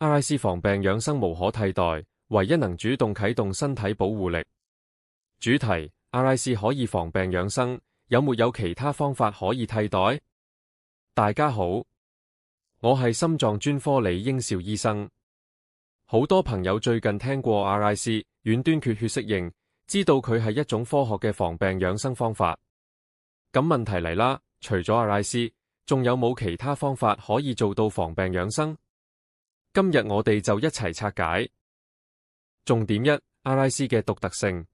RIC 防病養生無可替代，唯一能主動啟動身體保護力。主題 RIC 可以防病養生，有沒有其他方法可以替代？大家好，我係心臟專科李英兆醫生。好多朋友最近聽過 RIC 遠端缺血適應，知道佢係一種科學嘅防病養生方法。咁問題嚟啦，除咗 RIC，仲有冇其他方法可以做到防病養生？今日我哋就一齊拆解。重點一 ，RIC 嘅獨特性。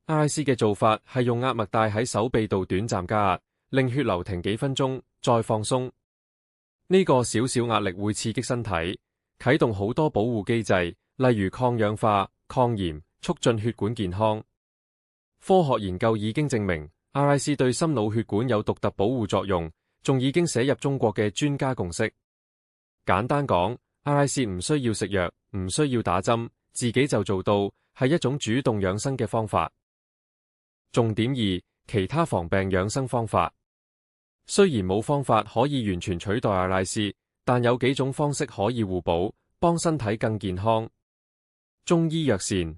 RIC 嘅做法係用壓脈帶喺手臂度短暫加壓，令血流停幾分鐘，再放鬆。呢個少少壓力會刺激身體，啟動好多保護機制，例如抗氧化、抗炎，促進血管健康。科學研究已經證明 RIC 對心腦血管有獨特保護作用，仲已經寫入中國嘅專家共識。簡單講，RIC 唔需要食藥，唔需要打針，自己就做到，係一種主動養生嘅方法。重點二，其他防病養生方法。雖然冇方法可以完全取代 RIC， 但有幾種方式可以互補，幫身體更健康。中醫藥膳，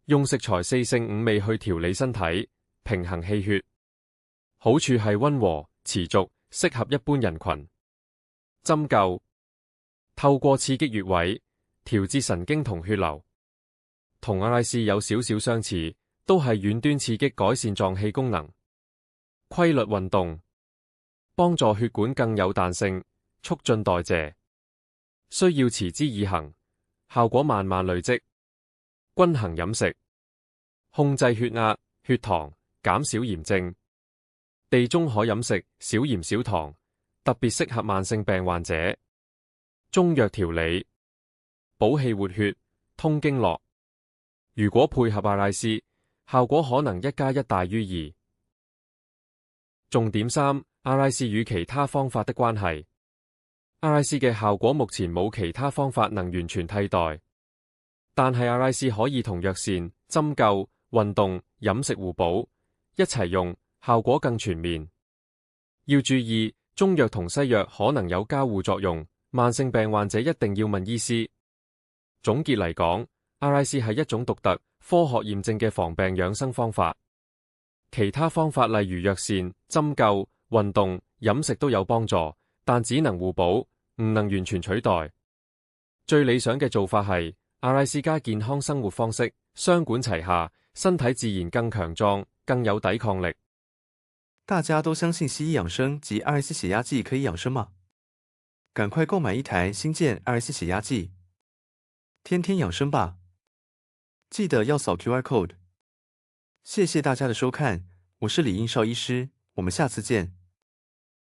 用食材4勝5味去調理身體，平衡氣血。好處係溫和、持續，適合一般人群。針灸，透過刺激穴位，調節神經同血流。同 RIC 有少少相似，都係遠端刺激改善臟器功能。規律運動，幫助血管更有彈性，促進代謝。需要持之以恆，效果慢慢累積。均衡飲食，控制血壓、血糖，減少炎症。地中海飲食，少鹽少糖，特別適合慢性病患者。中藥調理，補氣活血，通經絡。如果配合 RIC，效果可能1+1大於2。重點三 ，RIC 與其他方法的關係。RIC 嘅效果目前冇其他方法能完全替代，但係 RIC 可以同藥膳、針灸、運動、飲食互補，一齊用，效果更全面。要注意，中藥同西藥可能有交互作用，慢性病患者一定要問醫師。總結嚟講，RIC 係一種獨特、科學驗證嘅防病養生方法。其他方法例如藥膳、針灸、運動、飲食都有幫助，但只能互補，唔能完全取代。最理想嘅做法係 RIC 加健康生活方式，雙管齊下，身體自然更強壯，更有抵抗力。大家都相信西醫養生及 RIC 血壓計可以養生嗎？趕快購買一台新建 RIC 血壓計，天天養生吧！記得要掃 QR code。謝謝大家的收看，我是李英少醫師，我們下次見。